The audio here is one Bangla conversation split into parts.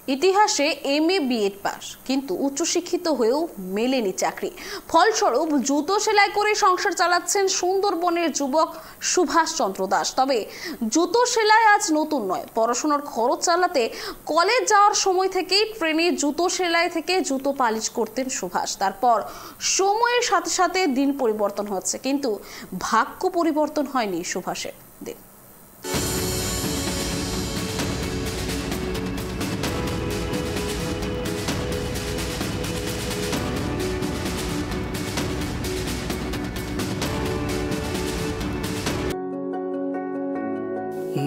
ইতিহাসে MA BEd পাস, কিন্তু উচ্চশিক্ষিত হয়েও মেলেনি চাকরি। ফলস্বরূপ জুতো সেলাই করে সংসার চালাচ্ছেন সুন্দরবনের যুবক সুভাষ চন্দ্র দাস। তবে জুতো সেলাই আজ নতুন নয়। পড়াশোনার খরচ চালাতে কলেজ যাওয়ার সময় থেকেই ট্রেনে জুতো সেলাই থেকে জুতো পালিশ করতেন সুভাষ। তারপর সময়ের সাথে সাথে দিন পরিবর্তন হচ্ছে, কিন্তু ভাগ্য পরিবর্তন হয়নি সুভাষের। দিন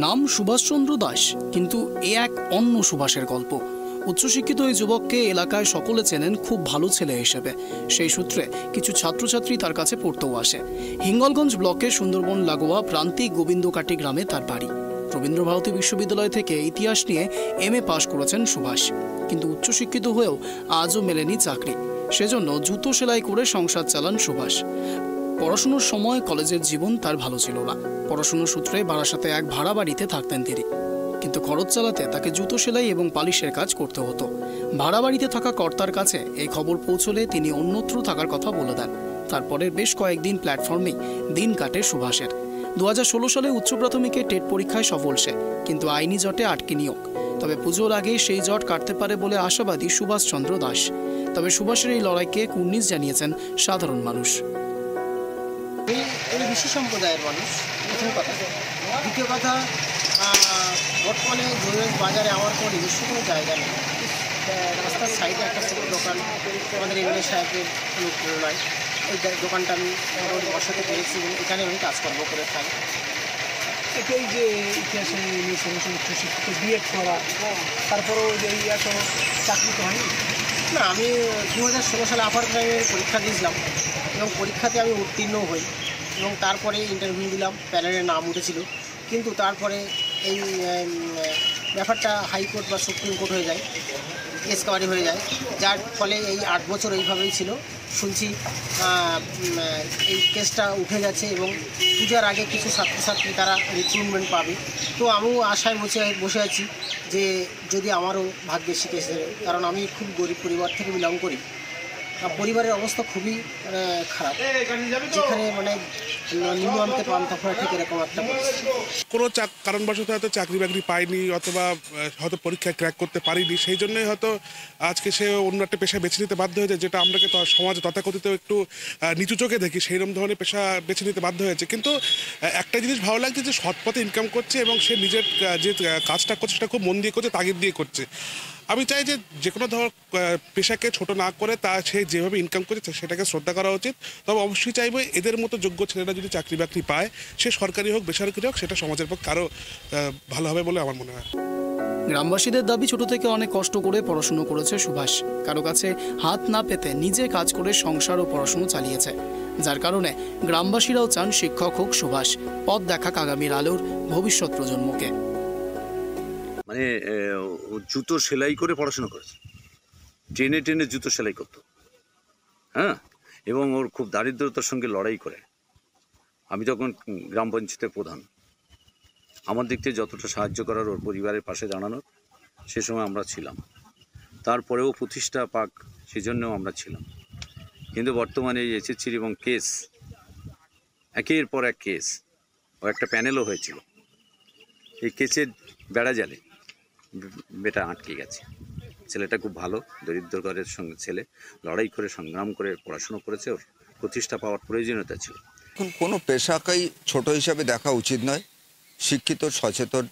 নাম সুভাষচন্দ্র দাস, কিন্তু এ এক অন্য সুভাষের গল্প। উচ্চশিক্ষিত এই যুবককে এলাকায় সকলে চেনেন খুব ভালো ছেলে হিসেবে। সেই সূত্রে কিছু ছাত্রছাত্রী তার কাছে পড়তেও আসে। হিঙ্গলগঞ্জ ব্লকের সুন্দরবন লাগোয়া প্রান্তিক গোবিন্দকাটি গ্রামে তার বাড়ি। রবীন্দ্রভারতী বিশ্ববিদ্যালয় থেকে ইতিহাস নিয়ে MA পাশ করেছেন সুভাষ, কিন্তু উচ্চশিক্ষিত হয়েও আজও মেলেনি চাকরি। সেজন্য জুতো সেলাই করে সংসার চালান সুভাষ। পড়াশুনোর সময় কলেজের জীবন তার ভালো ছিল না। পড়াশুনোর সূত্রে বারাসাতে এক ভাড়া বাড়িতে থাকতেন তিনি, কিন্তু খরচ চালাতে তাকে জুতো সেলাই এবং পালিশের কাজ করতে হতো। ভাড়া বাড়িতে থাকা কর্তার কাছে এই খবর পৌঁছলে তিনি অন্যত্র থাকার কথা বলে দেন। তারপরের বেশ কয়েকদিন প্ল্যাটফর্মেই দিন কাটে সুভাষের। 2016 সালে উচ্চ প্রাথমিকে টেট পরীক্ষায় সফল সে, কিন্তু আইনি জটে আটকে নিয়োগ। তবে পুজোর আগে সেই জট কাটতে পারে বলে আশাবাদী সুভাষচন্দ্র দাস। তবে সুভাষের এই লড়াইকে কুর্নিশ জানিয়েছেন সাধারণ মানুষ। এই বিশেষ সম্প্রদায়ের মানুষ, প্রথম কথা। দ্বিতীয় কথা, বর্তমানে জয়গঞ্জ বাজারে আমার কোনো নিজস্ব কোনো জায়গা নেই। রাস্তার সাইডে একটা ছোটো দোকান, আমাদের MLA সাহেবের অনুপ্রেরণায় এই দোকানটা আমি মোটামুটি বসাতে পেরেছি এবং এখানে আমি কাজকর্ম করে থাকি। এটাই যে ইতিহাসে উচ্চশিক্ষিত BEd করা, তারপরেও যে এত চাকরি তো হয়নি না। আমি 2016 সালে আপার প্রাইমারি পরীক্ষা দিয়েছিলাম এবং পরীক্ষাতে আমি উত্তীর্ণ হই এবং তারপরে ইন্টারভিউ দিলাম, প্যানেলের নাম উঠেছিল। কিন্তু তারপরে এই ব্যাপারটা হাইকোর্ট বা সুপ্রিম কোর্ট হয়ে যায়, কেস কাবারি হয়ে যায়, যার ফলে এই 8 বছর এইভাবেই ছিল। শুনছি এই কেসটা উঠে গেছে এবং পূজার আগে কিছু ছাত্রছাত্রী তারা রিক্রুটমেন্ট পাবে। তো আমিও আশায় বসে আছি যে যদি আমারও ভাগ্যে শিখে এসে, কারণ আমি খুব গরিব পরিবার থেকে বিলং করি। পরিবারের অবস্থা খুবই খারাপ, যেখানে নিম্নতে পান তখন ঠিক এরকম একটা কোনো কারণবশত হয়তো চাকরি বাকরি পাইনি, অথবা হয়তো পরীক্ষায় ক্র্যাক করতে পারিনি, সেই জন্যই হয়তো আজকে সে অন্য একটা পেশা বেছে নিতে বাধ্য হয়েছে, যেটা আমরাকে সমাজে তথাকথিত একটু নিচু চোখে দেখি। সেইরকম ধরনের পেশা বেছে নিতে বাধ্য হয়েছে। কিন্তু একটা জিনিস ভালো লাগছে যে সৎ পথে ইনকাম করছে এবং সে নিজের যে কাজটা করছে সেটা খুব মন দিয়ে করছে, তাগিদ দিয়ে করছে। আমি চাই যে কোনো পেশাকে ছোট না করে সে যেভাবে ইনকাম করছে সেটাকে শ্রদ্ধা করা উচিত। তবে অবশ্যই চাইবো এদের মতো যোগ্য ছেলেরা যদি চাকরি বাকরি পায়, সে সরকারি হোক বেসরকারি হোক, সেটা সমাজের পক্ষে আরও ভালো হবে বলে আমার মনে হয়। গ্রামবাসীদের দাবি, ছোট থেকে অনেক কষ্ট করে পড়াশুনো করেছে সুভাষ। কারো কাছে হাত না পেতে নিজে কাজ করে সংসার ও পড়াশুনো চালিয়েছে, যার কারণে গ্রামবাসীরাও চান শিক্ষক হোক সুভাষ, পথ দেখাক আগামীর আলোর ভবিষ্যৎ প্রজন্মকে। জুতো সেলাই করে পড়াশোনা করেছে, টেনে টেনে জুতো সেলাই করতো, হ্যাঁ, এবং ওর খুব দারিদ্রতার সঙ্গে লড়াই করে। আমি তখন গ্রাম পঞ্চায়েতের প্রধান, আমার দিক থেকে যতটা সাহায্য করার, ওর পরিবারের পাশে দাঁড়ানোর, সে সময় আমরা ছিলাম। তারপরেও প্রতিষ্ঠা পাক, সেজন্যও আমরা ছিলাম। কিন্তু বর্তমানে এই SSC এবং কেস, একের পর এক কেস, ও একটা প্যানেলও হয়েছিল, এই কেসের বেড়া জালে বেটা আটকে গেছে। ছেলেটা খুব ভালো, দরিদ্র ঘরের সঙ্গে ছেলে, লড়াই করে সংগ্রাম করে পড়াশুনো করেছে, ওর প্রতিষ্ঠা পাওয়ার প্রয়োজনীয়তা ছিল। এখন কোনো পেশাকেই ছোট হিসাবে দেখা উচিত নয়। শিক্ষিত সচেতন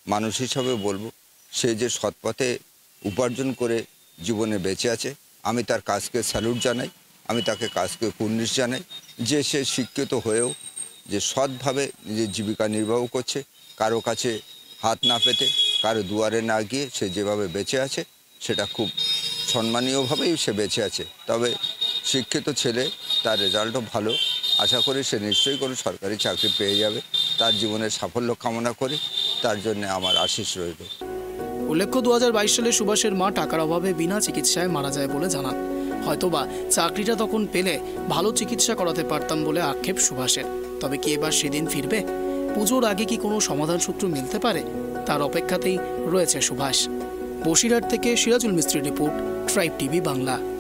মানুষ হিসাবে বলবো, সে যে সৎপথে উপার্জন করে জীবনে বেঁচে আছে, আমি তার কাজকে স্যালুট জানাই, আমি তাকে কাজকে কুর্নিশ জানাই। যে সে শিক্ষিত হয়েও যে সৎভাবে নিজের জীবিকা নির্বাহ করছে, কারো কাছে হাত না পেতে, কারো দুয়ারে না গিয়ে সে যেভাবে বেঁচে আছে, সেটা খুব সম্মানীয়ভাবেই সে বেঁচে আছে। তবে শিক্ষিত ছেলে, তার রেজাল্টও ভালো, আশা করি সে নিশ্চয়ই কোনো সরকারি চাকরি পেয়ে যাবে। তার জীবনের সাফল্য কামনা করি, তার জন্য আমার আশীষ রইল। উল্লেখ্য, 2022 সালে সুভাষের মা টাকার অভাবে বিনা চিকিৎসায় মারা যায় বলে জানান। হয়তোবা চাকরিটা তখন পেলে ভালো চিকিৎসা করাতে পারতাম বলে আক্ষেপ সুভাষের। তবে কি এবার সেদিন ফিরবে? পুজোর আগে কি কোনো সমাধান সূত্র মিলতে পারে? তার অপেক্ষাতেই রয়েছে সুভাষ। বসিরহাট থেকে সিরাজুল মিস্ত্রির রিপোর্ট, ট্রাইব টিভি বাংলা।